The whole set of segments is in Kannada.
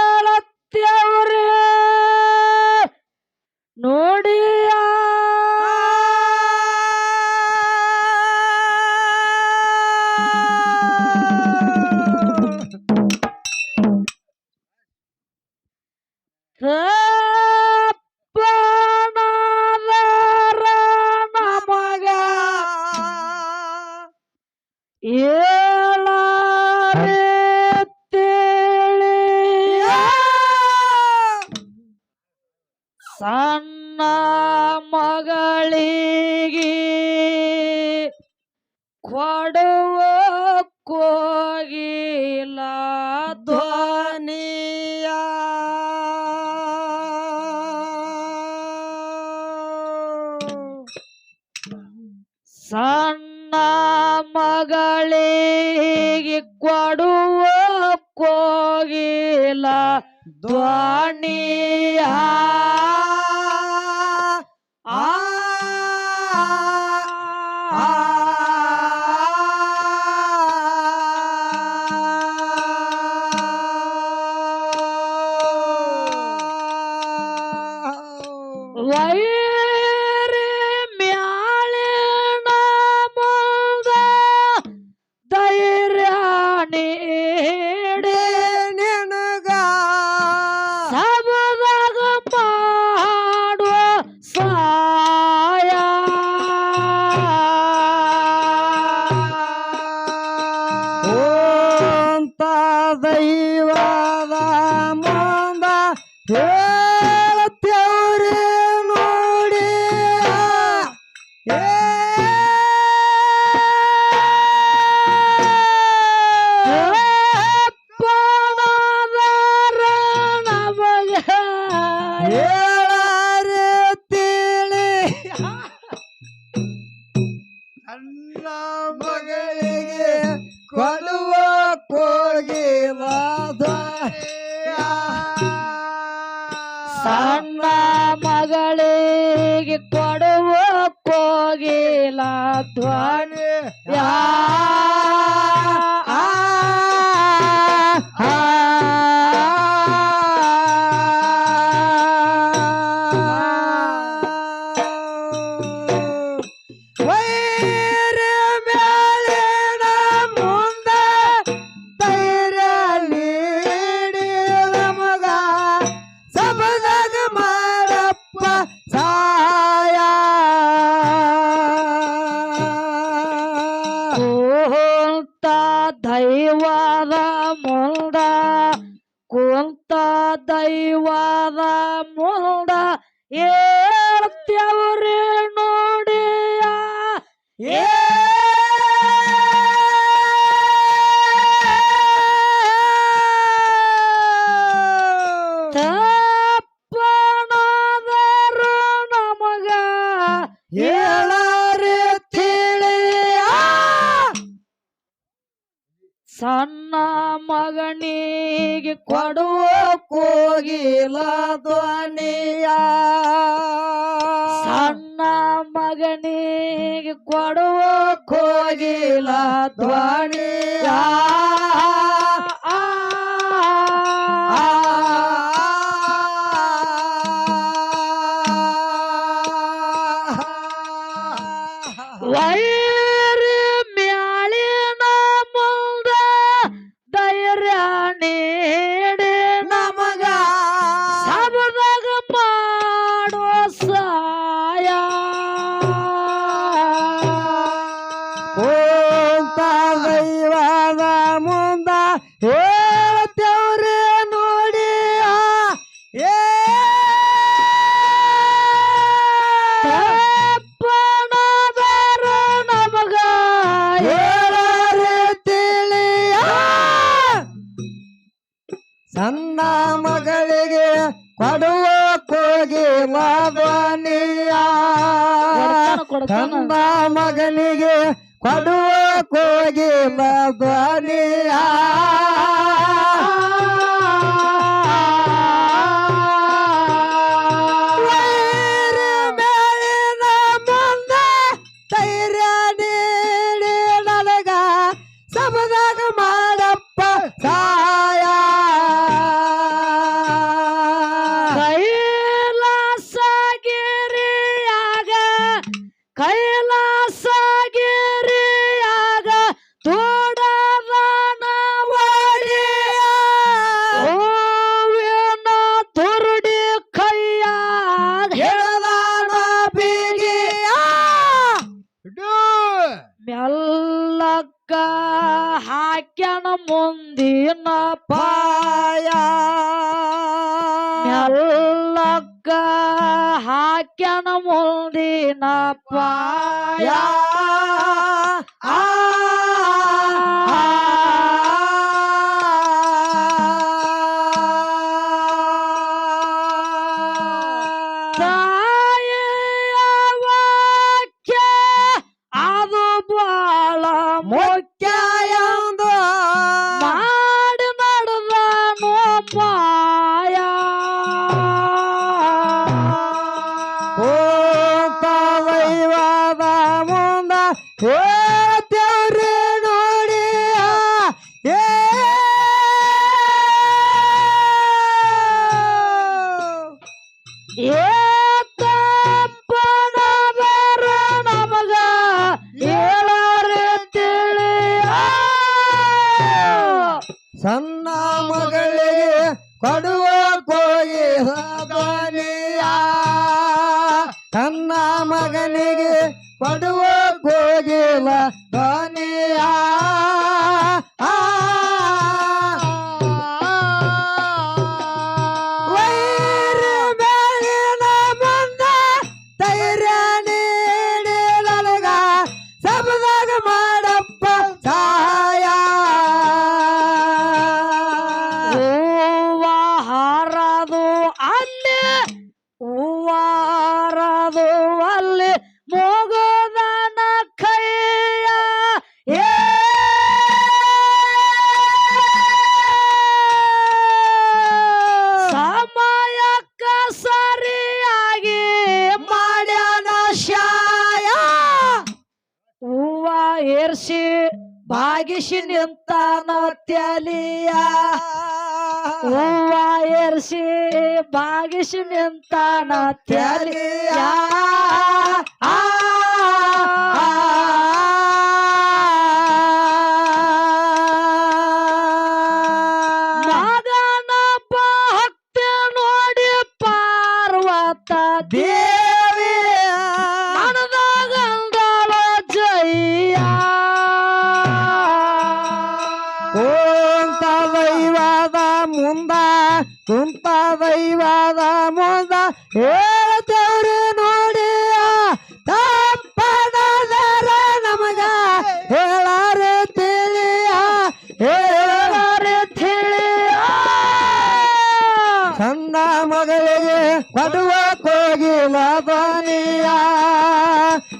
ಏಳತ್ಯವ್ರೆ ನೋಡಿಯ ಕಪ್ಪನಾದರ ನಮಗ ಏಳರೆ ತಿಳಿಯ ಸಣ್ಣ ಮಗಳಿಗೆ ಕೊಡುವ ಕೋಗಿಲ ಧ್ವನಿಯ ಸಣ್ಣ ಮಗಳಿಗೆ ಕೊಡುವ ಕೋಗಿಲ ಧ್ವನಿಯ ವೈರಿ ಮ್ಯಾಳಿನ ಮುಂದ ಧೈರ್ಯ ನೀಡಿ ನಿನಗ ಸಬದಾಗ ಮಾಡುವ ಸಾಯ ಅಂತ ದೈವದ ಮುಂದ ಹೇಳತ್ಯವ್ರೆ ನೋಡಿ ಅಪ್ಪನಾದರ ನಮಗ ಹೇಳರೆ ತಿಳಿ ಸಣ್ಣ ಮಗಳಿಗೆ ಕೊಡುವ ಕೋಗಿಲ ಸಣ್ಣ ಮಗಳಿಗೆ ಕೊಡುವ ಕೋಗಿಲ ಧ್ವನಿ ವೈರಿ ಮ್ಯಾಳಿನ ಮುಂದ ಧೈರ್ಯ ನೀಡಿ ನಮಗ ಸಬದಾಗ ಮಾಡಪ್ಪ ಸಾಯ ಕುಂತ ದೈವದ ಮುಂದ ಕುಂತ ದೈವದ ಮುಂದ ಏಳ್ತ್ಯವ್ರೆ ನೋಡಿಯ ತಪ್ಪನಾದರ ನಮಗ ಹೇಳರೆ ತಿಳಿಯ ಸಣ್ಣ ಮಗನಿಗೆ ಕೊಡುವ ಕೋಗಿಲ ಧ್ವನಿಯ ಸಣ್ಣ ಮಗನಿಗೆ ಕೊಡುವ ಕೋಗಿಲ ಧ್ವನಿಯ ವೈರಿ ಮ್ಯಾಳಿನ ಮುಂದ ಧೈರ್ಯ ನೀಡಿ ನಮಗ ಸಬದಾಗ ಮಾಡುವ ಸಾಯ ಕುಂತ ದೈವದ ಮುಂದ ಹೇಳ್ತೇವ್ರೆ ನೋಡಿ ಅಪ್ಪನಾದರ ನಮಗ ಹೇಳರೆ ತಿಳಿಯ ಸಣ್ಣ ಮಗಳಿಗೆ ಕೊಡುವ ಕೋಗಿಲ ಧ್ವನಿಯ ಸಣ್ಣ ಮಗನಿಗೆ ಕೊಡುವ ಕೋಗಿಲ ಧ್ವನಿಯ ವೈರಿ ಮ್ಯಾಳಿನ ಮುಂದ ಧೈರ್ಯ ನೀಡಿ ನನಗ ಸಬದಾಗ ಮಾಡಪ್ಪ ಮುಂದಿನ ಪಾಯ ಎಲ್ಲಕ್ಕ ಹಾಕ್ಯನ ಮುಂದಿನ ಪಾಯ ಆ ತಾಯಿಯ ವಾಕ್ಯ ಅದು ಬಾಳ ಮುಖ್ಯ ಎಂದು ಮಾಡಿ ನಡೆದನು ಮಾಯ ದೈವದ ಮುಂದ ಹೇಳ್ತೇವ್ರಿ ನೋಡಿ ಏ ತಪ್ಪನದರ ನಮಗ ಹೇಳರೆ ತಿಳಿಯ ಸಣ್ಣ ಮಗಳಿಗೆ ಕೊಡುವ ಕೋಗಿ ಧ್ವನಿಯ ಸಣ್ಣ ಮಗನಿಗೆ ಕೊಡುವ ಕೋಗಿಲ ಧ್ವನಿಯ ವೈರಿ ಬೆಳಿನ ಮುಂದ ಧೈರ್ಯ ನೀಡಿ ನನಗ ಸಬದಾಗ ಮಾಡಪ್ಪ ಸಹಾಯ ಹೂವ ಹಾರದು ಅಲ್ಲಿ ಹೂವ ಹಾರದು ಅಲ್ಲಿ ಮೂಗುದನ ಕೈಯ ಏ ಸಮಯಕ್ಕ ಸರಿಯಾಗಿ ಮಾಡ್ಯಾನ ಶಾಯ ಹೂವ ಏರ್ಸಿ ಭಾಗಿಸಿ ನಿಂತಾನ ತ್ಯಾಲಿಯ ಹೂವ ಏರ್ಸಿ ಭಾಗಿಸಿ ನಿಂತಾನ ತ್ಯಾಲಿಯ ಮಗನ ಭಕ್ತಿ ನೋಡಿ ಪಾರ್ವತ ದೇವಿ ಮನದಾಗಂದಳ ಜಯ ಕುಂತ ದೈವದ ಮುಂದ ಕುಂತ ದೈವದ ಮುಂದ ಹೇಳ್ತೇವ್ರಿ ನೋಡಿ ತಪ್ಪನದರ ನಮಗ ಹೇಳಾರೆ ತಿಳಿಯ ಹೇಳಾರೆ ತಿಳಿಯ ಸಣ್ಣ ಮಗಳಿಗೆ ಕೊಡುವ ಕೋಗಿಲ ಧ್ವನಿಯ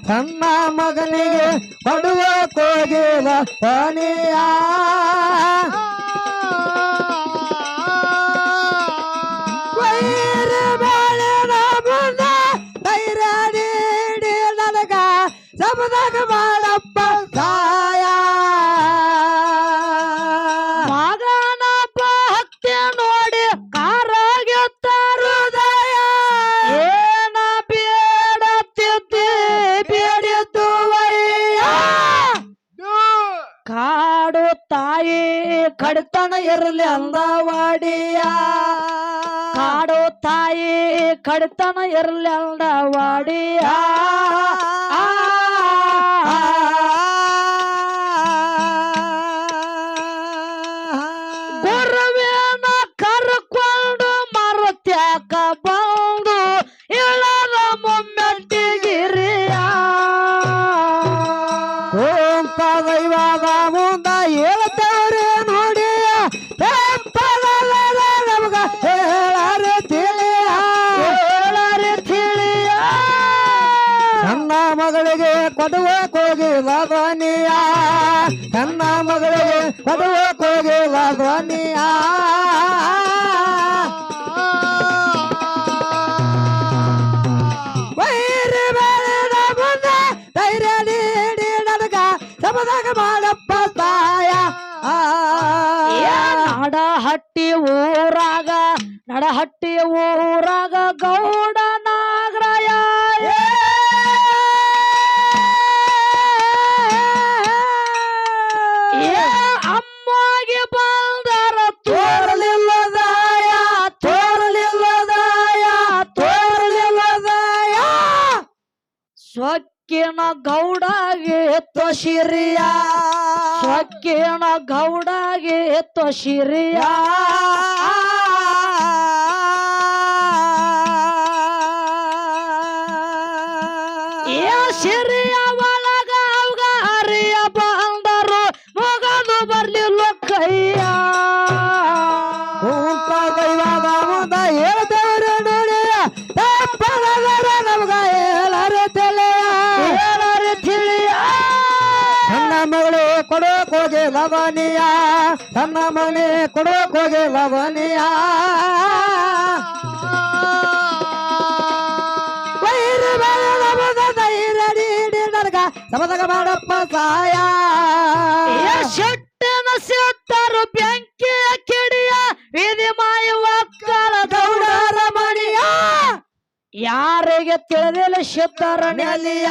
ಸಣ್ಣ ಮಗನಿಗೆ ಕೊಡುವ ಕೋಗಿಲ ಧ್ವನಿಯ ವೈರಿ ಬೆಳೆದ ಮುಂದ ಧೈರ್ಯ ನೀಡಿ ನನಗ ಸಬದಾಗ ಮಾಡಪ್ಪ ಸಹಾಯ ಮಗನ ಭಕ್ತಿ ನೋಡಿ ಕಾರಾಗೆ ಹೃದಯ ಏನ ಬೇಡತ್ತಿದ್ದೆ ಬೇಡಿದ್ದು ವಯ್ಯ ಕಾಡು ತಾಯಿ ಕಡಿತನ ಇರಲಿ ಅಂದವಾಡಿಯ ಕಾಡು ತಾಯಿ ಕಡಿತನ ಇರಲಿ ಅಂದವಾಡಿಯ ಗುರುವೇನ ಕರ್ಕೊಂಡು ಮರುತ್ಯಾಕ ಬಂದು ಇಳದ ಮೊಮ್ಮೆಟ್ಟಿಗಿರಿಯ ಕುಂತ ದೈವದ ಮುಂದ ಹೇಳ್ತೇವ್ರಿ ನೋಡಿ ತಪ್ಪನದರ ನಮಗ ಹೇಳಾರೆ ತಿಳಿಯ ಹೇಳರೆ ತಿಳಿಯ ನನ್ನ ಮಗಳಿಗೆ ಕೊಡುವ ಕೋಗಿಲ ಧ್ವನಿಯ ನನ್ನ ಮಗಳಿಗೆ ಕೊಡುವ ಕೋಗಿಲ ಧ್ವನಿಯ ವೈರಿ ಬೆಳೆದ ಮುಂದೆ ಧೈರ್ಯ ನೀಡಿ ನನಗ ಸಮದಾಗ ಮಾಡಪ್ಪ ಸಹಾಯ ನಡಹಟ್ಟಿ ಊರಾಗ ಗೌಡ ನಾಗರಾಯ ಅಮ್ಮಗೆ ಬಂದರ ತೋರಲಿಲ್ಲ ದಾಯ ಸ್ವಕ್ಕಿನ ಗೌಡಗೆ ತೊಸಿರಿಯ ಸ್ವಕ್ಕಿನ ನನ್ನ ಗೌಡಗೆ ತೊಶಿರಿಯ ಏ ಶಿರಿಯ ಒಳಗ ಅವಗ ಹರಿಯ ಬಂದರು ಮುಗದು ಬರ್ಲಿಲ್ಲ ಕೈಯ ಕೂತ ದೈವದ ಮುಂದ ಹೇಳ್ತೇವ್ರಿ ನೋಡಿಯ ತಪ್ಪದರ ನಮ್ಗ ಹೇಳರೆ ತಿಳಿಯ ಹೇಳರಿ ತಿಳಿಯ ಸಣ್ಣ ಮಗಳು ಕೊಡೋಕ್ ಹೋಗಿ ಲವನಿಯ ಸಣ್ಣ ಮಗನೇ ಕೊಡೋಕ್ ಹೋಗಿ ಲವನಿಯ ವೈರಿ ಮೇಲೆ ನಮದ ಧೈರ್ಯ ನೀಡಿ ನನಗ ಸಮದಾಗ ಮಾಡಪ್ಪ ಸಹಾಯ ಏ ಶೆಟ್ಟನ ಸಿತ್ತರು ಬೆಂಕಿಯ ಕಿಡಿಯ ವಿಧಿ ಮಾಯ ಒಕ್ಕಲ ಗೌಡರ ಮಣಿಯ ಯಾರಿಗೆ ತಿಳಿದಿಲ್ಲ ಸಿದ್ದರಣ್ಯಲಿಯ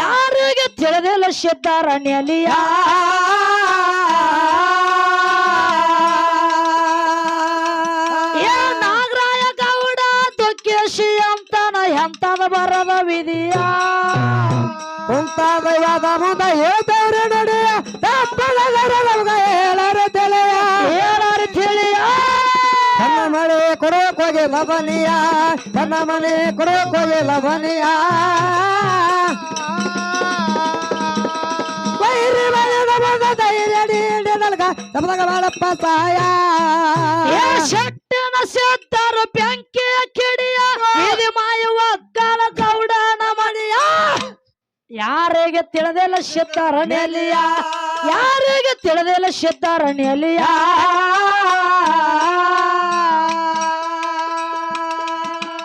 ಯಾರಿಗೆ ತಿಳಿದಿಲ್ಲ ಸಿದ್ದರಣ್ಯಲಿಯ ಏ ನಾಗರಾಯ ಗೌಡ ದುಃಖೇಶಿ ಅಂತನ ಎಂತದ ಬರದ ವಿಧಿಯ ಕುಂತ ದೈವದ ಮುಂದ ಹೇಳ್ತೇವ್ರಿ ನೋಡಿಯ ತಪ್ಪದರ ನಮ್ಗ ಹೇಳರೆ ತಿಳಿಯ ಹೇಳರಿ ತಿಳಿಯ ತನ್ನ ಮಳೆ ಕೊಡೋಕ್ ಹೋಗಿ ಲವನಿಯ ತನ್ನ ಮನೆ ಕೊಡೋಕ್ ಹೋಗಿ ಲವನಿಯ ವೈರಿ ಮೇಲೆ ನಮದ ಧೈರ್ಯ ನೀಡಿ ನನಗ ಸಮದಾಗ ಮಾಡಪ್ಪ ಸಹಾಯ ಏ ಶೆಟ್ಟನ ಸಿದ್ದರು ಬೆಂಕಿಯ ಕಿಡಿಯ ವಿಧಿ ಮಾಯ ಒಕ್ಕಲ ಗೌಡನ ಮಣಿಯ ಯಾರಿಗೆ ತಿಳಿದಿಲ್ಲ ಸಿದ್ದರಣ್ಯಲಿಯ ಯಾರಿಗೆ ತಿಳಿದಿಲ್ಲ ಸಿದ್ದರಣ್ಯಲಿಯ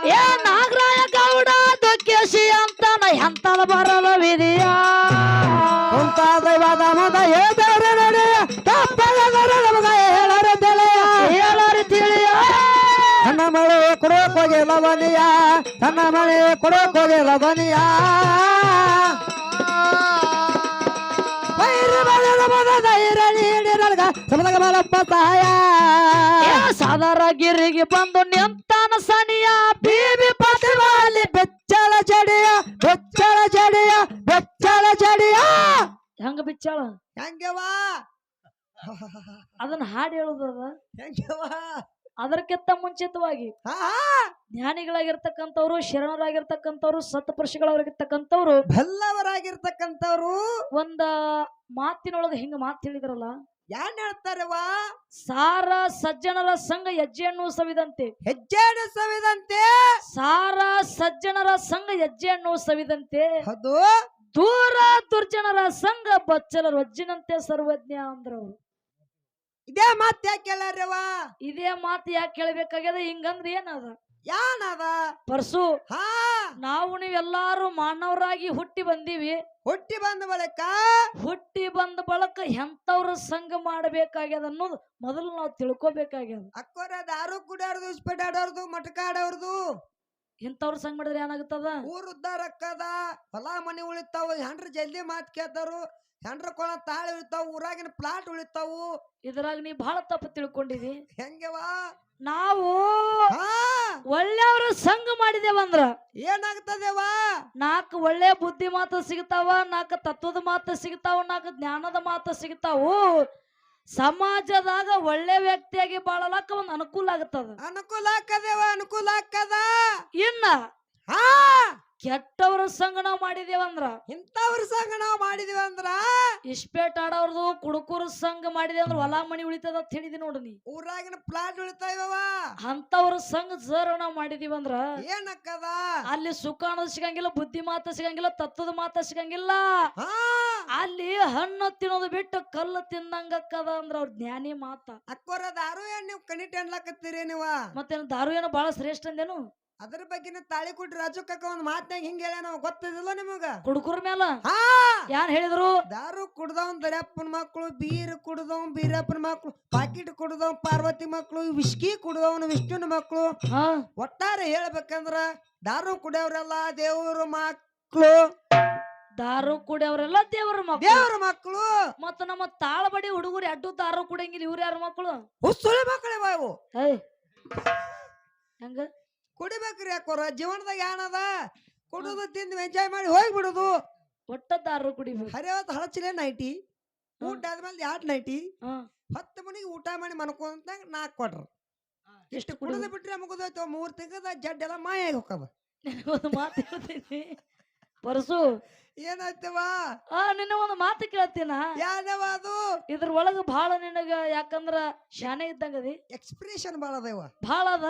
ಏ ನಾಗರಾಯ ಗೌಡ ದುಃಖೇಶಿ ಅಂತನ ಎಂತದ ಬರಲ ವಿಧಿಯ ಕುಂತ ದೈವದ ಮುಂದ ಹೇಳ್ತೇವ್ರಿ ನೋಡಿಯ ತಪ್ಪದರ ನಮಗ ಹೇಳರೆ ತಿಳಿಯ ಹೇಳರಿ ತಿಳಿಯ ತನ್ನ ಮಳೆ ಕೊಡೋಕ್ ಹೋಗಿ ಲವನಿಯ ತನ್ನ ಮಳೆ ಕೊಡೋಕ್ ಹೋಗಿ ಲವನಿಯ ವೈರಿ ಮೇಲೆ ನಮದ ಧೈರ್ಯ ನೀಡಿ ನನಗ ಸಮದಾಗ ಮಾಡಪ್ಪ ಸಹಾಯ ಏ ಸಾದರ ಗಿರಿಗೆ ಬಂದು ನಿಂತಾನ ಸನಿಯ ಬೀಬಿ ಪತಿವಾಲಿ ಬೆಚ್ಚಲ ಜಡಿಯ ಬೆಚ್ಚಲ ಜಡಿಯ ಬೆಚ್ಚಲ ಜಡಿಯ ಹೆಂಗ ಬಿಚ್ಚಾಳ ಹೆಂಗವಾ ಅದನ್ನ ಹಾಡು ಹೇಳುದದ ಹೆಂಗವಾ ಅದಕ್ಕಿಂತ ಮುಂಚಿತವಾಗಿ ಜ್ಞಾನಿಗಳಾಗಿರ್ತಕ್ಕಂಥವ್ರು ಶರಣರಾಗಿರ್ತಕ್ಕಂಥವ್ರು ಸತ್ಪುರುಷಗಳಾಗಿರ್ತಕ್ಕಂಥವ್ರು ಬಲ್ಲವರಾಗಿರ್ತಕ್ಕಂಥವ್ರು ಒಂದ ಮಾತಿನೊಳಗ ಹಿಂಗ ಮಾತು ಹೇಳಿದ್ರಲ್ಲ ಯಾನ್ ಹೇಳ್ತಾರವಾ ಸಾರ ಸಜ್ಜನರ ಸಂಘ ಹೆಜ್ಜೆಯನ್ನು ಸವಿದಂತೆ ಹೆಜ್ಜೆಯನ್ನು ಸವಿದಂತೆ ಸಾರ ಸಜ್ಜನರ ಸಂಘ ಹೆಜ್ಜೆಯನ್ನು ಸವಿದಂತೆ ಅದು ದೂರ ದುರ್ಜನರ ಸಂಘ ಬಚ್ಚಲ ರೊಜ್ಜಿನಂತೆ ಸರ್ವಜ್ಞ ಅಂದ್ರವ್ರು ಇದೇ ಮಾತ್ ಯಾಕೆ ಹೇಳ್ಯಾರವಾ ಇದೇ ಮಾತು ಯಾಕೆ ಕೇಳಬೇಕಾಗ್ಯದ ಹಿಂಗಂದ್ರ ಏನದ ಯಾನದ ಪರ್ಸು ಹಾ ನಾವು ನೀವೆಲ್ಲಾರು ಮಾನವರಾಗಿ ಹುಟ್ಟಿ ಬಂದೀವಿ ಹುಟ್ಟಿ ಬಂದ ಬಳಿಕ ಹುಟ್ಟಿ ಬಂದ ಬಳಕ ಎಂತವ್ರ ಸಂಘ ಮಾಡಬೇಕಾಗ್ಯದ ಅನ್ನೋದು ಮೊದಲು ನಾವು ತಿಳ್ಕೊಬೇಕಾಗ್ಯದ ಅಕ್ಕೋರ ದಾರು ಕುಡಿಯೋರ್ದು ಸ್ಪೀಡ್ ಆಡೋರ್ದು ಮಟಕ ಆಡೋರ್ದು ಇಂಥವ್ರ ಸಂಘ ಮಾಡಿದ್ರೆ ಏನಾಗುತ್ತದ ಊರ್ ಉದ್ದಾರ ಅಕ್ಕದ ಹೊಲ ಮನಿ ಉಳಿತಾವ ಹೆಂಡ್ರ ಜಲ್ದಿ ಮಾತ್ ಕೇಳ್ತಾರು ಹೆಂಡ್ರ ಕೊಳ ತಾಳ ಉಳಿತಾವ ಊರಾಗಿನ ಪ್ಲಾಟ್ ಉಳಿತಾವು ಇದ್ರಾಗ ನೀ ಬಹಳ ತಪ್ಪು ತಿಳ್ಕೊಂಡಿದಿ ಹೆಂಗವಾ ನಾವು ಹಾ ಒಳ್ಳೆಯವ್ರ ಸಂಘ ಮಾಡಿದೇವಂದ್ರ ಏನಾಗ್ತದೇವಾ 4 ಒಳ್ಳೆ ಬುದ್ಧಿ ಮಾತು ಸಿಗ್ತಾವ 4 ತತ್ವದ ಮಾತು ಸಿಗ್ತಾವ 4 ಜ್ಞಾನದ ಮಾತು ಸಿಗ್ತಾವು ಸಮಾಜದಾಗ ಒಳ್ಳೆ ವ್ಯಕ್ತಿಯಾಗಿ ಬಾಳಲಕ್ಕ ಒಂದ್ ಅನುಕೂಲ ಆಗತ್ತದ ಅನುಕೂಲ ಆಕ್ಕದೇವ ಅನುಕೂಲ ಆಕ್ಕದ ಇನ್ನ ಹಾ ಕೆಟ್ಟವ್ರ ಸಂಘ ನಾವ್ ಮಾಡಿದೇವಂದ್ರ ಇಂಥವ್ರ ಸಂಘ ನಾವ್ ಮಾಡಿದಿವಿ ಅಂದ್ರ ಇಸ್ಪೇಟ್ ಆಡೋರ್ದು ಕುಡುಕೂರ ಸಂಘ ಮಾಡಿದೆ ಅಂದ್ರ ಹೊಲ ಮನಿ ಉಳಿತದ ಅಂತ ಹೇಳಿದಿ ನೋಡು ನೀ ಊರಾಗಿನ ಪ್ಲಾಟ್ ಉಳಿತಾವ ಅಂತವ್ರ ಸಂಘ ಜರ ನಾವ್ ಮಾಡಿದೀವಂದ್ರ ಏನಕ್ಕದ ಅಲ್ಲಿ ಸುಖ ಅನ್ನೋದು ಸಿಗಂಗಿಲ್ಲ ಬುದ್ಧಿ ಮಾತ ಸಿಗಂಗಿಲ್ಲ ತತ್ವದ ಮಾತ ಸಿಗಂಗಿಲ್ಲ ಹಾ ಅಲ್ಲಿ ಹಣ್ಣು ತಿನ್ನೋದು ಬಿಟ್ಟು ಕಲ್ಲು ತಿನ್ನಂಗಕ್ಕದ ಅಂದ್ರ ಅವ್ರ ಜ್ಞಾನಿ ಮಾತ ಅಕ್ಕೋರ ದಾರು ಏನ್ ನೀವು ಕಣಿ ಟೆನ್ಲಾಕತ್ತೀರಿ ನೀವ ಮತ್ತೇನು ದಾರು ಏನೋ ಬಹಳ ಶ್ರೇಷ್ಠ ಅಂದೇನು ಅದ್ರ ಬಗ್ಗೆ ತಾಳಿ ಕೊಟ್ಟಿ ರಾಜು ಕಕ್ಕ ಒಂದ್ ಮಾತ್ನಾಗ ಹಿಂಗ ಹೇಳ ಗೊತ್ತಿದಿಲ್ಲ ನಿಮಗ ಕುಡುಕುರ ಮೇಲ ಹಾ ಯಾನ್ ಹೇಳಿದ್ರು ದಾರು ಕುಡ್ದವನ್ ದರ್ಯಪ್ಪನ ಮಕ್ಕಳು ಬೀರ್ ಕುಡ್ದವನ್ ಬೀರಪ್ಪನ ಮಕ್ಕಳು ಪಾಕಿಟ್ ಕುಡ್ದವನ್ ಪಾರ್ವತಿ ಮಕ್ಕಳು ವಿಸ್ಕಿ ಕುಡ್ದವನ್ ವಿಷ್ಣುನ ಮಕ್ಕಳು ಹಾ ಒಟ್ಟಾರೆ ಹೇಳ್ಬೇಕಂದ್ರ ದಾರು ಕುಡಿಯವ್ರೆಲ್ಲ ದೇವ್ರ ಮಕ್ಕಳು ದಾರು ಕುಡಿಯವ್ರೆಲ್ಲ ದೇವ್ರ ಮಕ್ಕಳು ದೇವ್ರ ಮಕ್ಕಳು ಮತ್ತ ನಮ್ಮ ತಾಳಬಡಿ ಹುಡುಗರು ಅಡ್ಡು ದಾರು ಕುಡಿಯಂಗಿಲ್ಲ ಇವ್ರ ಯಾರ ಮಕ್ಕಳು ಹುಸುಳಿ ಮಕ್ಕಳೇ ಬಾವು ಏಯ್ ಹೆಂಗ ಕುಡಿಬೇಕ್ರಿ ಯಾಕೋರ ಜೀವನದಾಗ ಏನದ ಕುಡುದು ತಿಂದು ಎಂಜಾಯ್ ಮಾಡಿ ಹೋಗ್ಬಿಡುದು ಒಟ್ಟ ದಾರು ಕುಡಿಬೇಕು ಹರಿಯವತ್ತು ಹಳಚಿಲೆ ನೈಟಿ ಊಟ ಆದ್ಮೇಲೆ 2 ನೈಟಿ ಹಾ 10 ಮನಿಗೆ ಊಟ ಮಾಡಿ ಮನ್ಕೊಂತ 4 ಕೊಟ್ರು ಇಷ್ಟು ಕುಡಿದು ಬಿಟ್ರೆ ಮುಗಿದೋಯ್ತು 3 ತಿಂಗಳ ಜಡ್ ಎಲ್ಲ ಮಾಯ ಆಗಿ ಹೋಗದ ಒಂದು ಮಾತು ಹೇಳ್ತೀನಿ ಪರಸು ಏನಾಯ್ತವ ನಿನ್ನ ಒಂದು ಮಾತು ಕೇಳ್ತೀನ ಯಾವ್ದವ ಅದು ಇದ್ರ ಒಳಗ ಬಹಳ ನಿನಗ ಯಾಕಂದ್ರ ಶಾನೆ ಇದ್ದಂಗದಿ ಎಕ್ಸ್ಪ್ರೆಷನ್ ಬಾಳ ಅದೇವ ಬಹಳ ಅದ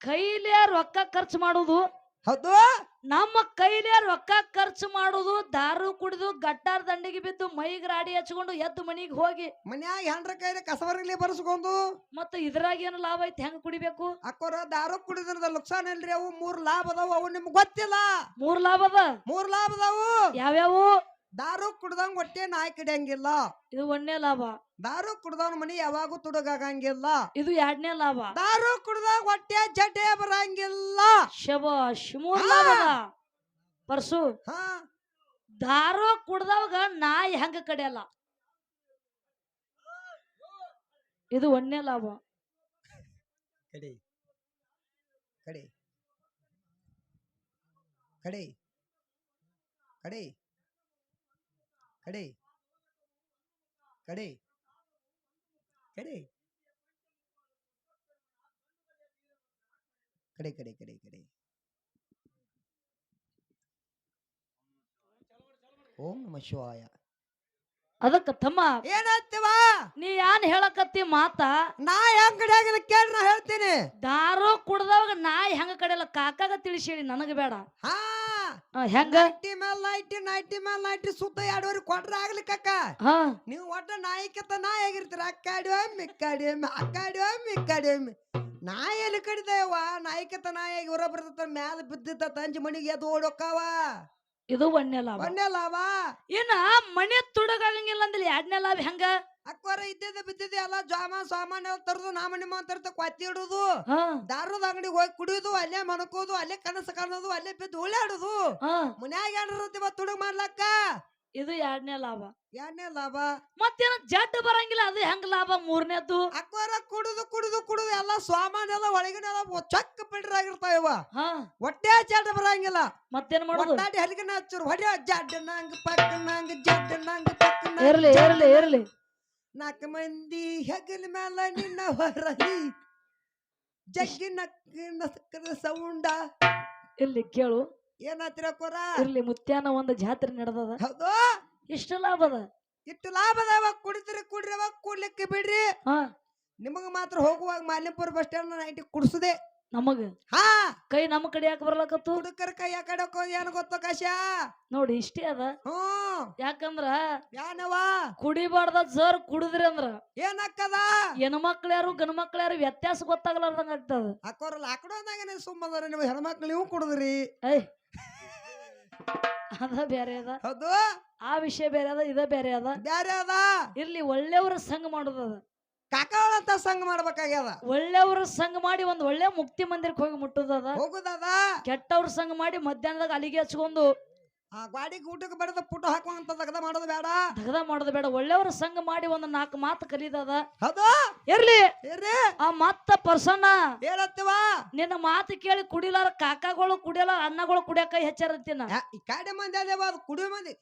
ಕೈಲಿ ರೊಕ್ಕ ಖರ್ಚು ಮಾಡುದು ಹೌದು ನಮ್ಮ ಕೈಲಿ ರೊಕ್ಕ ಖರ್ಚು ಮಾಡುದು ದಾರು ಕುಡಿದು ಗಟ್ಟಾರ ದಂಡಿಗೆ ಬಿದ್ದು ಮೈಗ್ ರಾಡಿ ಹಚ್ಕೊಂಡು ಎದ್ದು ಮನಿಗೆ ಹೋಗಿ ಮನ್ಯಾಗ ಹೆಂಡ್ರ ಕೈಲಿ ಕಸವರ್ಗಲಿ ಬರ್ಸ್ಕೊಂಡು ಮತ್ತ ಇದ್ರಾಗ ಏನು ಲಾಭ ಐತಿ ಹೆಂಗ್ ಕುಡಿಬೇಕು ಅಕ್ಕೋರ ದಾರು ಕುಡಿದ್ರದ ಲುಕ್ಸಾನ್ ಇಲ್ರಿ ಅವು 3 ಲಾಭ ಅದಾವು ಅವು ನಿಮ್ಗೆ ಗೊತ್ತಿಲ್ಲ 3 ಲಾಭ ಅದ 3 ಲಾಭ ಅದಾವು ಯಾವ್ಯಾವು ದಾರು ಕುಡ್ದಂಗ್ ಹೊಟ್ಟೆ ನಾಯಿ ಕಡಿಯಂಗಿಲ್ಲ ಇದು 1ನೇ ಲಾಭ ದಾರು ಕುಡ್ದವನ ಮನಿ ಯಾವಾಗೂ ತುಡುಗಾಗಂಗಿಲ್ಲ ಇದು 2ನೇ ಲಾಭ ದಾರು ಕುಡ್ದಾಗ ಹೊಟ್ಟೆ ಜಟೆ ಬರಂಗಿಲ್ಲ ಶಬಾಷ್ 3 ಲಾಭ ಅದ ಪರ್ಸು ಹಾ ದಾರು ಕುಡ್ದವಾಗ ನಾಯಿ ಹೆಂಗ ಕಡಿಯಲ್ಲ ಇದು 1ನೇ ಲಾಭ ಕಡೆ ಕಡೆ ಕಡೆ ಕಡೆ ಕಡೆ ಕಡೆ ಕಡೆ ಕಡೆ ಕಡೆ ಕಡೆ ಕಡೆ ಓಂ ನಮಃ ಶಿವಾಯ ಅದಕ್ಕ ತಮ್ಮ ಏನಾಗ್ತವ ನೀ ಯಾನ್ ಹೇಳಕತ್ತಿ ಮಾತ ನಾ ಹೆಂಗ್ ಕಡೆ ಕೇಳಿ ನಾ ಹೇಳ್ತೀನಿ ದಾರು ಕುಡ್ದವಾಗ ನಾಯಿ ಹೆಂಗ ಕಡಿಯಲ್ಲ ಕಾಕಾಗ ತಿಳಿಸಿ ಹೇಳಿ ನನಗ ಬೇಡ ಹಾ ಹೆಂಗ ನೈಟಿ ಮೇಲೆ ನೈಟಿ ಸುತ್ತ 2 ಕೊಟ್ರ ಆಗ್ಲಿಕ್ಕ ಹಾ ನೀವು ಒಟ್ಟ ನಾಯಿಕತ್ತ ನಾಯಿ ಆಗಿರ್ತೀರ ಅಕ್ಕಾಡಿ ನಾಯಿ ಎಲ್ಲಿ ಕಡಿದೇವ ನಾಯಿಕತ್ತ ನಾಯಿಯಾಗಿ ಹೊರ ಬರ್ತದ ಮ್ಯಾಲ ಬಿದ್ದಿದ್ದ ತಂಜಿ ಮನಿಗೆ ಎದ್ದು ಓಡೋಕ್ಕಾವ ಇದು 1ನೇ ಲಾಭ 1ನೇ ಲಾಭ ಏನ ಮನೆ ತುಡಗಂಗಿಲ್ಲ ಅಂದ್ರೆ 2ನೇ ಲಾಭ ಹೆಂಗ ಅಕ್ಕೋರ ಇದ್ದಿದ್ದೆ ಎಲ್ಲ ಸಾಮಾನ್ಯ ತರದು ನಾ ಮನಿ ಮಾತಾಡ್ತ ಕ್ವಾತಿ ಇಡುದು ದಾರದ ಅಂಗಡಿಗೆ ಹೋಗಿ ಕುಡಿಯೋದು ಅಲ್ಲೇ ಮನ್ಕೋದು ಅಲ್ಲೇ ಕನಸು ಕಾಣೋದು ಅಲ್ಲೇ ಬಿದ್ದು ಉಳ್ಳಾಡುದು ಮನ್ಯಾಗ ಏನಿರುತ್ತೀವ ತುಡುಗ್ ಮಾಡ್ಲಕ್ಕ ಇದು 2ನೇ ಲಾಭ 2ನೇ ಲಾಭ ಮತ್ತೇನ ಜಡ್ ಬರಂಗಿಲ್ಲ ಅದು ಹೆಂಗ್ ಲಾಭ 3ನೇದ್ದು ಅಕ್ಕೋರ ಕುಡುದು ಎಲ್ಲ ಸಾಮಾನ್ ಎಲ್ಲ ಒಳಗಿನ ಚಕ್ಕ ಪಿಲ್ಟರ್ ಆಗಿರ್ತಾವ ಹೊಟ್ಟೆ ಜಡ್ ಬರಂಗಿಲ್ಲ ಮತ್ತೇನ್ ಮಾಡೋದು ಹಲಿಗಿನ ಹಚ್ಚರು ಹೊಡೆಯ ಜಡ್ ನಂಗ್ ಪಕ್ಕ ನಂಗ್ ಜಡ್ ನಂಗ್ ಪಕ್ಕ ಇರ್ಲಿ ಇರ್ಲಿ ಇರ್ಲಿ 4 ಮಂದಿ ಹೆಗಲ ಮ್ಯಾಲ ನಿನ್ನ ಹೊರಲಿ ಜಗ್ಗಿ ನಕ್ಕದ ಸೌಂಡ ಇಲ್ಲಿ ಕೇಳು ಏನಾತಿರ ಕೋರ ಇರ್ಲಿ ಮುತ್ಯಾನ ಒಂದು ಜಾತ್ರೆ ನಡೆದದ ಹೌದು ಇಷ್ಟು ಲಾಭ ಅದ ಇಷ್ಟು ಲಾಭ ಅದಾವ ಕುಡಿದ್ರಿ ಕುಡ್ರವ ಕುಡ್ಲಿಕ್ಕೆ ಬಿಡ್ರಿ ನಿಮಗ ಮಾತ್ರ ಹೋಗುವಾಗ ಮಾಲಿಂಪುರ ಬಸ್ ಸ್ಟ್ಯಾಂಡ್ ನೈಟಿ ಕುಡ್ಸುದೆ ನಮಗ ಹಾ ಕೈ ನಮ್ಮ ಕಡೆ ಯಾಕೆ ಬರ್ಲಕತ್ತು ಹುಡುಕರ ಕೈ ಆ ಕಡೆ ಏನು ಗೊತ್ತ ಕಾಶ ನೋಡಿ ಇಷ್ಟೇ ಅದ ಯಾಕಂದ್ರ ಯಾನವ ಕುಡಿಬಾರ್ದ ಜರ್ ಕುಡಿದ್ರಿ ಅಂದ್ರ ಏನಕ್ಕದ ಹೆಣ್ಮಕ್ಳು ಯಾರು ಗಂಡ ಮಕ್ಳು ಯಾರು ವ್ಯತ್ಯಾಸ ಗೊತ್ತಾಗಲಾರ್ದಂಗ ಆಗ್ತದ ಅಕ್ಕೋರಲ್ಲ ಆಕಡೋದಾಗ ಸುಮ್ಮದಾರ ನೀವು ಹೆಣ್ಮಕ್ಳು ನೀವು ಕುಡಿದ್ರಿ ಅದ ಬೇರೆ ಅದ ಹೌದು ಆ ವಿಷಯ ಬೇರೆ ಅದ ಇದ ಬೇರೆ ಅದ ಬ್ಯಾರೆ ಅದ ಇರ್ಲಿ ಒಳ್ಳೆಯವರ ಸಂಘ ಮಾಡೋದದ ಕಾಕಾವಳಂತ ಸಂಘ ಮಾಡ್ಬೇಕಾಗ್ಯದ ಒಳ್ಳೆಯವ್ರ ಸಂಘ ಮಾಡಿ ಒಂದ್ ಒಳ್ಳೆ ಮುಕ್ತಿ ಮಂದಿರಕ್ಕೆ ಹೋಗಿ ಮುಟ್ಟುದದ ಹೋಗುದದ ಕೆಟ್ಟವ್ರ ಸಂಘ ಮಾಡಿ ಮಧ್ಯಾಹ್ನದಾಗ ಅಲಿಗೆ ಹಚ್ಕೊಂಡು ಆ ಗಾಡಿಗೆ ಊಟಕ್ಕೆ ಬಡದ ಪುಟ್ಟು ಹಾಕುವಂತ ದಗದ ಮಾಡೋದು ಬೇಡ ದಗದ ಮಾಡೋದು ಬೇಡ ಒಳ್ಳೆಯವ್ರ ಸಂಘ ಮಾಡಿ ಒಂದ್ 4 ಮಾತು ಕಲಿದದ ಹೌದು ಇರ್ಲಿ ಇರ್ರಿ ಆ ಮತ್ತ ಪರ್ಸನ್ನ ಹೇಳತ್ತವ ನಿನ್ನ ಮಾತು ಕೇಳಿ ಕುಡಿಲಾರ ಕಾಕಾಗಳು ಕುಡಿಯಲ್ಲ ಅನ್ನಗಳು ಕುಡಿಯಕ ಹೆಚ್ಚಾರತ್ತಿನ ಈ ಕಡೆ ಮಂದಿ ಅದೇವ ಅದು ಕುಡಿಯೋ ಮಂದಿ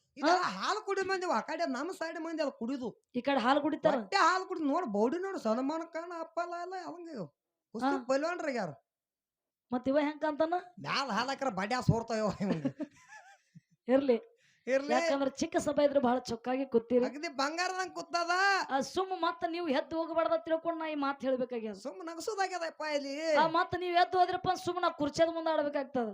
ಹಾಲು ಕುಡಿಯೋ ಮಂದಿ ಆ ಕಡೆ ನಮ್ಮ ಸೈಡ್ ಮಂದಿ ಅದು ಕುಡಿದು ಈ ಕಡೆ ಹಾಲು ಕುಡಿತಾರ ಹಾಲು ಕುಡಿದು ನೋಡ್ ಬೌಡಿ ನೋಡು ಸನ್ಮಾನ ಕಾಣ ಅಪ್ಪಲ್ಲ ಎಲ್ಲ ಅವಂಗ ಕುಸ್ತಿ ಬೈಲ್ವಾನ್ರ ಯಾರು ಮತ್ತ ಇವ ಹೆಂಗ ಅಂತಾನ ಮ್ಯಾಲ ಹಾಲಕ್ರ ಬಡ್ಯಾ ಸೋರ್ತಾವ ಇರ್ಲಿ ಯಾಕಂದ್ರ ಚಿಕ್ಕ ಸಭೆ ಇದ್ರೆ ಬಹಳ ಚೊಕ್ಕಾಗಿ ಕೂತೀರಿ ಅಗದಿ ಬಂಗಾರದಂಗ ಕೂತದ ಸುಮ್ಮ ಮತ್ತ ನೀವು ಎದ್ದು ಹೋಗಬಾರ್ದ ತಿಳ್ಕೊಂಡ್ ನಾ ಈ ಮಾತು ಹೇಳ್ಬೇಕಾಗ್ಯದ ಸುಮ್ಮ ನಗಸೋದಾಗ್ಯದಪ್ಪ ಇಲ್ಲಿ ಮತ್ತ ನೀವ್ ಎದ್ದು ಹೋದ್ರಪ್ಪ ಸುಮ್ಮ ನಾ ಕುರ್ಚಿಯದ ಮುಂದೆ ಆಡ್ಬೇಕಾಗ್ತದ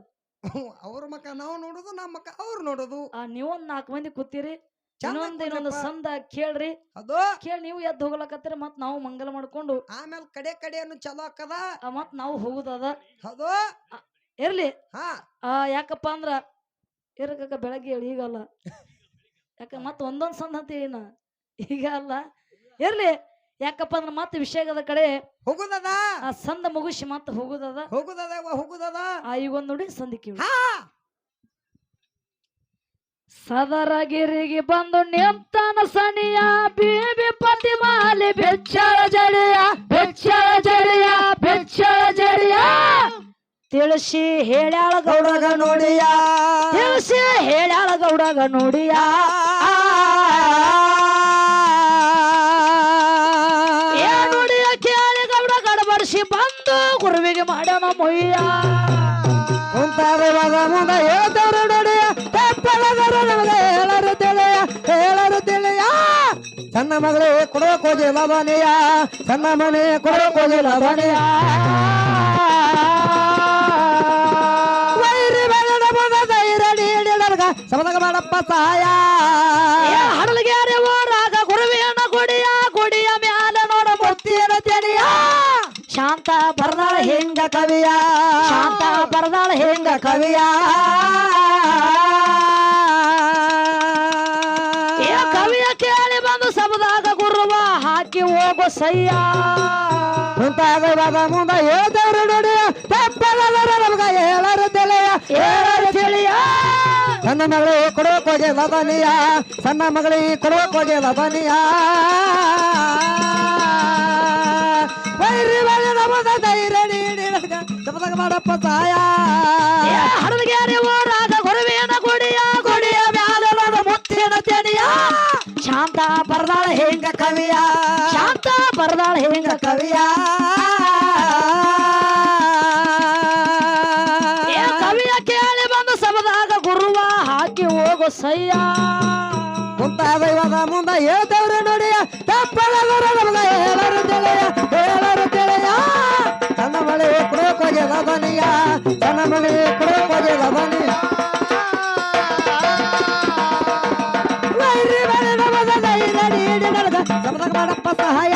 ಅವ್ರ ಮಕ್ಕ ನಾವು ನೋಡುದು ನಮ್ಮ ಮಕ್ಕ ಅವ್ರು ನೋಡುದು ನೀವೊಂದ್ 4 ಮಂದಿ ಕೂತೀರಿ ಇನ್ನೊಂದು ಸಂದ ಕೇಳ್ರಿ ಅದು ಕೇಳಿ ನೀವು ಎದ್ದು ಹೋಗ್ಲಕತ್ತೀರಿ ಮತ್ ನಾವು ಮಂಗಲ ಮಾಡ್ಕೊಂಡು ಆಮೇಲೆ ಕಡೆಯನ್ನು ಚಲೋ ಹಾಕದ ಮತ್ ನಾವು ಹೋಗುದದ ಅದು ಇರ್ಲಿ ಹಾ ಯಾಕಪ್ಪ ಅಂದ್ರ ಇರಕ ಬೆಳಗ್ಗೆ ಹೇಳಿ ಈಗಲ್ಲ ಯಾಕ ಮತ್ ಒಂದೊಂದ್ ಸಂದ ಅಂತ ಏನ ಈಗ ಅಲ್ಲ ಇರ್ಲಿ ಯಾಕಪ್ಪ ಅಂದ್ರ ಮತ್ ವಿಷಯದ ಕಡೆ ಹೋಗುದದ ಆ ಸಂದ ಮುಗಿಸಿ ಮತ್ ಹೋಗುದದ ಈಗ ಒಂದ್ ನೋಡಿ ಸಂದಿ ಕೇಳಿ ಸದರಗಿರಿಗೆ ಬಂದು ನಿಂತನ ಸನಿಯ ಬೀಬಿ ಪತಿ ಮಾಲಿ ಬೆಚ್ಚಳ ಜಡಿಯ ತಿಳಿಸಿ ಹೇಳ್ಯಾಳ ಗೌಡಗ ನೋಡಿಯ ತಿಳಿಸಿ ಹೇಳ್ಯಾಳ ಗೌಡಗ ನೋಡಿಯ ಋಷಿ ಬಂದು ಗುರುವಿಗೆ ಮಾಡ್ಯಾನ ಮೊಯ್ಯ ಕುಂತಾದ ಮುಂದ ಹೇಳ್ತವ್ರ ನೋಡಿ ತಪ್ಪಳದರ ನಮಗೆ ಹೇಳರು ತಿಳಿಯ ಸಣ್ಣ ಮಗಳೇ ಕೊಡೋ ಕೋಜಿ ಲವನಿಯ ಸಣ್ಣ ಮನೆ ಕೊಡೋ ಕೋಜಿ ಲವನಿಯ ವೈರಿ ಬೆಳದ ಮುಂದ ಧೈರ್ಯ ನೀಡಿದರ್ಗ ಸಮದಾಗ ಮಾಡಪ್ಪ ಸಹಾಯ ಹಡಲಿಗೆ ರಾಗ ಗುರುವಿನ ಗುಡಿಯ ಮ್ಯಾಲ ನೋಡ ಮುತ್ತಿನ ತೆನೆಯ ಶಾಂತ ಬರ್ದಾಳ ಹೆಂಗ ಕವಿಯ ಶಾಂತ ಬರ್ದಾಳ ಹೆಂಗ ಕವಿಯ ಕವಿಯ ಕೇಳಿ ಬಂದು ಸಬದಾಗ ಗುರುವ ಹಾಕಿ ಹೋಗೋ ಸಯ್ಯ ಕುಂತಾದ ಮುಂದ ಹೇಳ್ತವ್ರು ನೋಡಿ ತಪ್ಪದರ ನಮಗ ಹೇಳರು ತಿಳಿಯ ಸಣ್ಣ ಮಗಳೇ ಕೊಡೋ ಕೋಜೆ ಲವನಿಯ ಸಣ್ಣ ಮಗಳೇ ಕೊಡೋ ಕೋಜೆ ಲವನಿಯ ವೈರಿ ಬೆಳೆದ ಮುಂದ ಧೈರ್ಯ ನೀಡಿದರ್ಗ ಸಮದಾಗ ಮಾಡಪ್ಪ ಸಹಾಯ ಹಡಲಿಗೆ ರಾಗ ಗುರುವಿನ ಗುಡಿಯ ಮ್ಯಾಲ ನೋಡ ಮುತ್ತಿನ ತೆನೆಯ ಶಾಂತ ಬರ್ದಾಳ ಹೆಂಗ ಕವಿಯ ಶಾಂತ ಬರ್ದಾಳ ಹೆಂಗ ಕವಿಯ ಕವಿಯ ಕೇಳಿ ಬಂದು ಸಬದಾಗ ಗುರುವ ಹಾಕಿ ಹೋಗೋ ಸಯ್ಯ ಕುಂತಾದ ಮುಂದ ಹೇಳ್ತವ್ರೆ ನೋಡಿ ತಪ್ಪಳದರ ನಮಗ ಹೇಳರು ತಿಳಿಯ ಸಣ್ಣ ಮಳೆ ಕೊಡೋ ಕೋಜೆ ಲವನಿಯ ಸಣ್ಣ ಮಳೆ ಕೊಡೋ ಕೋಜೆ ಲವನಿಯ ವೈರಿ ಬೆಳೆದ ಮುಂದ ಧೈರ್ಯ ನೀಡಿದರ್ಗ ಸಮದಾಗ ಮಾಡಪ್ಪ ಸಹಾಯ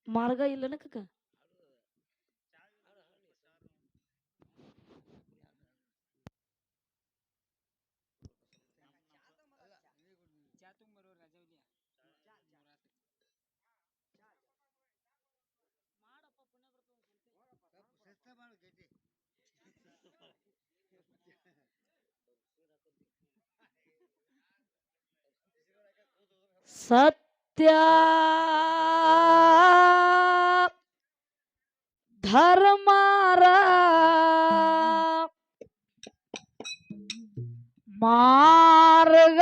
ಮಾರ್ಗ ಇಲ್ಲನ ಕಕ್ಕ ಸತ್ಯ ಧರ್ಮಾರ ಮಾರ್ಗ